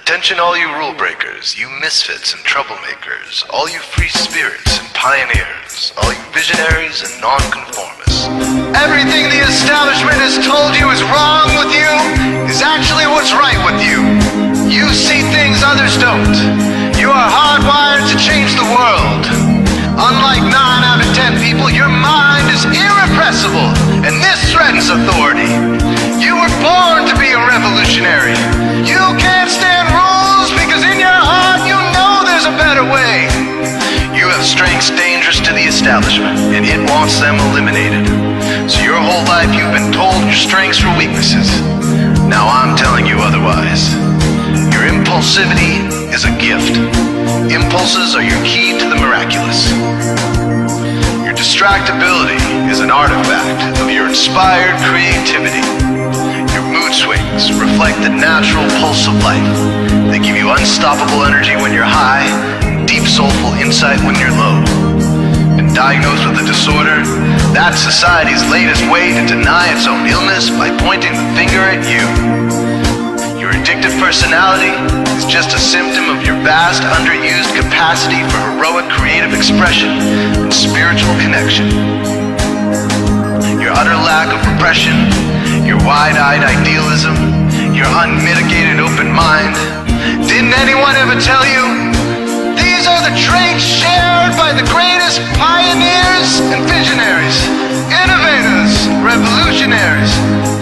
Attention all you rule breakers, you misfits and troublemakers, all you free spirits and pioneers, all you visionaries and nonconformists. Everything the establishment has told you is wrong with you is actually what's right with you. You see things others don't. You are hardwired to change the world. Unlike 9 out of 10 people, your mind is irrepressible, and this threatens authority. You were born to be a revolutionary. You can't stand rules because in your heart you know there's a better way. You have strengths dangerous to the establishment, and it wants them eliminated. So your whole life you've been told your strengths were weaknesses. Now I'm telling you otherwise. Your impulsivity is a gift. Impulses are your key to the miraculous. Your distractibility is an artifact of your inspired creativity. Your mood swings reflect the natural pulse of life. They give you unstoppable energy when you're high, deep soulful insight when you're low. And diagnosed with a disorder, that's society's latest way to deny its own illness by pointing the finger at you. Your addictive personality is just a symptom of your vast, underused capacity for heroic creative expression and spiritual connection. Your utter lack of repression, your wide-eyed idealism, your unmitigated open mind. Didn't anyone ever tell you? These are the traits shared by the greatest pioneers and visionaries, innovators, revolutionaries,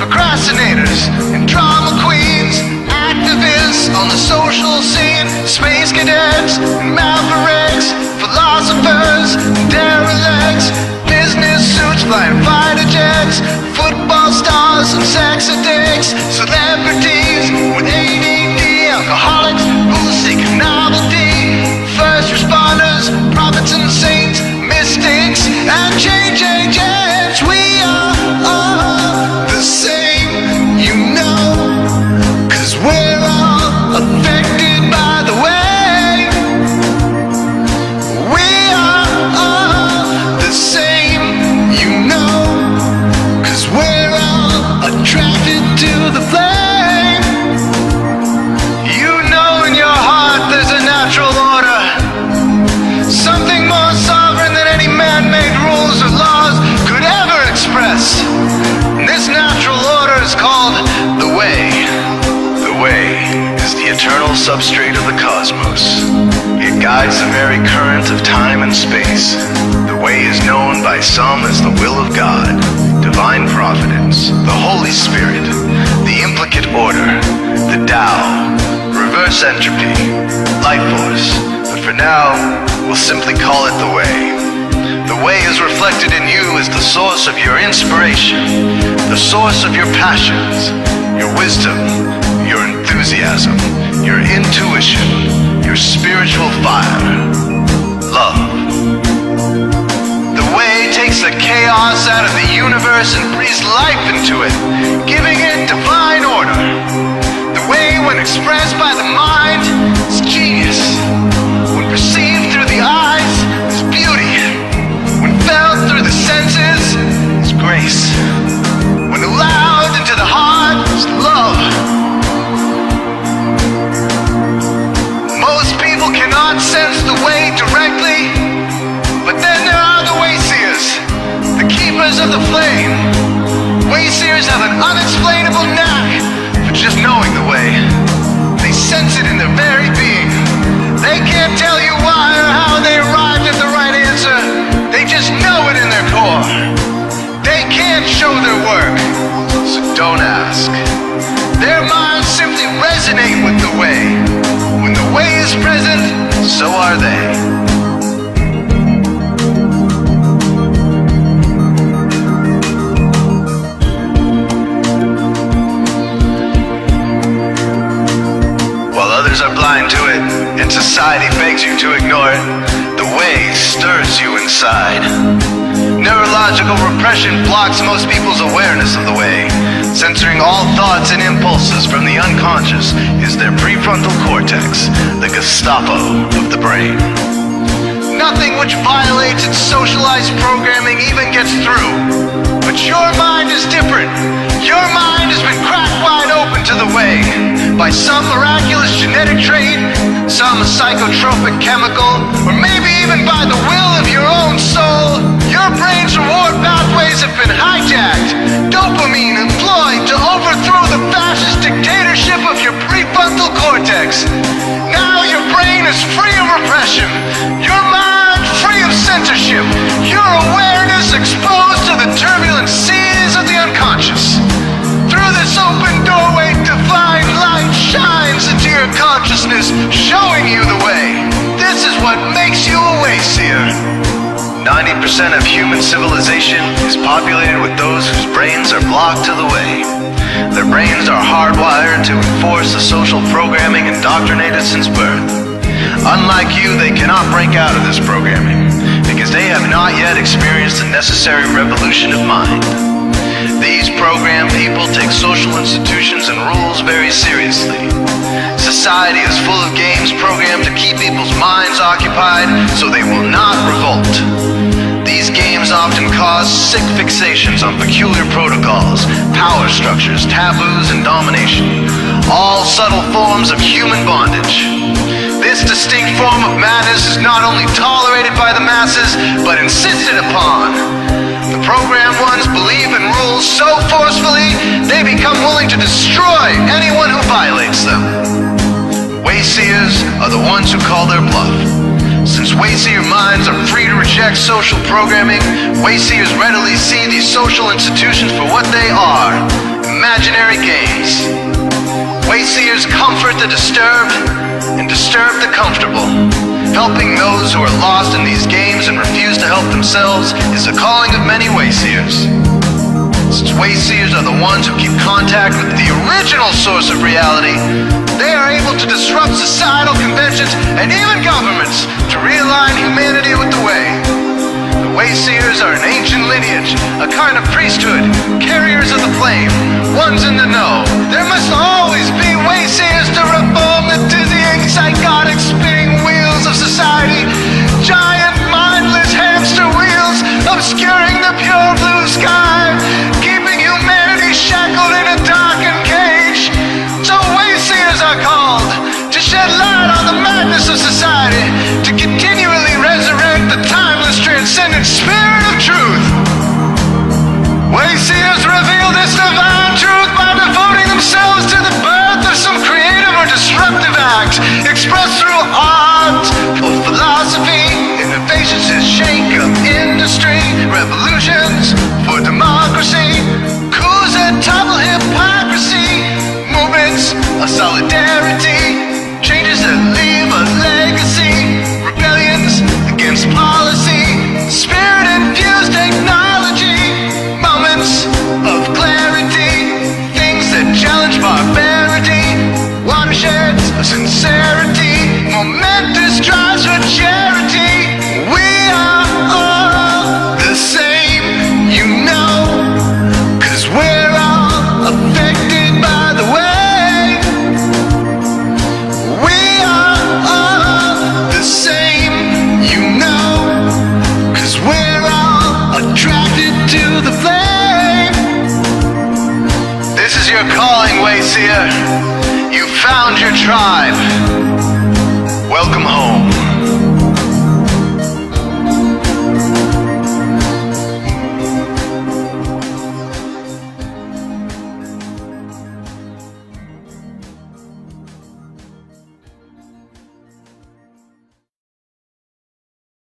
procrastinators, and drama queens, activists on the social scene, space cadets, and mavericks, philosophers, and derelicts, business suits, flying fighter jets, football stars, and sex addicts, celebrities with ADD, alcoholics who seek novelty, first responders, prophets and saints, mystics, and change agents. We are all the same, you know, 'cause we're all affected by the way. We are all the same, you know, 'cause we're all attracted to the flame. You know in your heart there's a natural order, something more sovereign than any man-made rules or laws could ever express. And this natural order is called the way. The way is the eternal substrate of the cosmos. It guides the very current of time and space. The way is known by some as the will of God, divine providence, the Holy Spirit, the implicate order, the Tao, reverse entropy, life force. But for now, we'll simply call it the way. The way is reflected in you as the source of your inspiration, the source of your passions, your wisdom, your enthusiasm, your intuition, your spiritual fire, love. The way takes the chaos out of the universe and breathes life into it, giving it divine order. The way, when expressed by the mind, is genius. When perceived through the eyes, is beauty. When felt through the senses, is grace. When allowed into the heart, is love. Most people cannot sense the way directly, but then there are the wayseers, the keepers of the flame. Wayseers have an unexplainable knack for just knowing the way. They sense it in their very being. They can't tell you why or how they arrived at the right answer. They just know it in their core. They can't show their work, so don't ask. Their minds simply resonate with the way. When the way is present, so are they. While others are blind to it, and society begs you to ignore it, the way stirs you inside. Neurological repression blocks most people's awareness of the way. Censoring all thoughts and impulses from the unconscious is their prefrontal cortex, the Gestapo of the brain. Nothing which violates its socialized programming even gets through. But your mind is different. Your mind has been cracked wide open to the way by some miraculous genetic a psychotropic chemical, or maybe even by the will of your own soul, your brain's reward pathways have been hijacked. Dopamine employed to overthrow the fascist dictatorship of your prefrontal cortex. Now your brain is free of repression, your mind free of censorship, your awareness exposed to the turbulent seas of the unconscious. Through this open doorway, divine light shines into your consciousness, showing you the way. This is what makes you a wayseer. 90% of human civilization is populated with those whose brains are blocked to the way. Their brains are hardwired to enforce the social programming indoctrinated since birth. Unlike you, they cannot break out of this programming, because they have not yet experienced the necessary revolution of mind. These programmed people take social institutions and rules very seriously. Society is full of games programmed to keep people's minds occupied so they will not revolt. These games often cause sick fixations on peculiar protocols, power structures, taboos, and domination, all subtle forms of human bondage. This distinct form of madness is not only tolerated by the masses, but insisted upon. The programmed ones believe in rules so forcefully, they become willing to destroy anyone who violates them. Wayseers are the ones who call their bluff. Since wayseer minds are free to reject social programming, wayseers readily see these social institutions for what they are: imaginary games. Wayseers comfort the disturbed and disturb the comfortable. Helping those who are lost in these games and refuse to help themselves is the calling of many wayseers. Since wayseers are the ones who keep contact with the original source of reality, they are able to disrupt societal conventions and even governments to realign humanity with the way. The wayseers are an ancient lineage, a kind of priesthood, carriers of the flame, ones in the know. There must always be wayseers to reform the dizzying, psychotic, spinning wheels of society. Giant, mindless hamster wheels obscuring the pure blue sky, keeping humanity shackled in a darkened cage. So wayseers are called to shed light on the madness of society, to continually resurrect the timeless, transcendent spirit of truth. Wayseers reveal this divine truth by devoting themselves to the birth of some creative or disruptive act, expressed through art or philosophy. Innovations that shake up industry, revolutions for democracy, coups that topple hypocrisy, movements of solidarity, changes that leave a legacy, rebellions against policy, spirit-infused technology, moments of clarity, things that challenge barbarity, watersheds of sincerity, momentous drives for charity. We are all the same, you know, 'cause we're all affected by the way. We are all the same, you know, 'cause we're all attracted to the flame. This is your calling, wayseer. You found your tribe. Welcome home.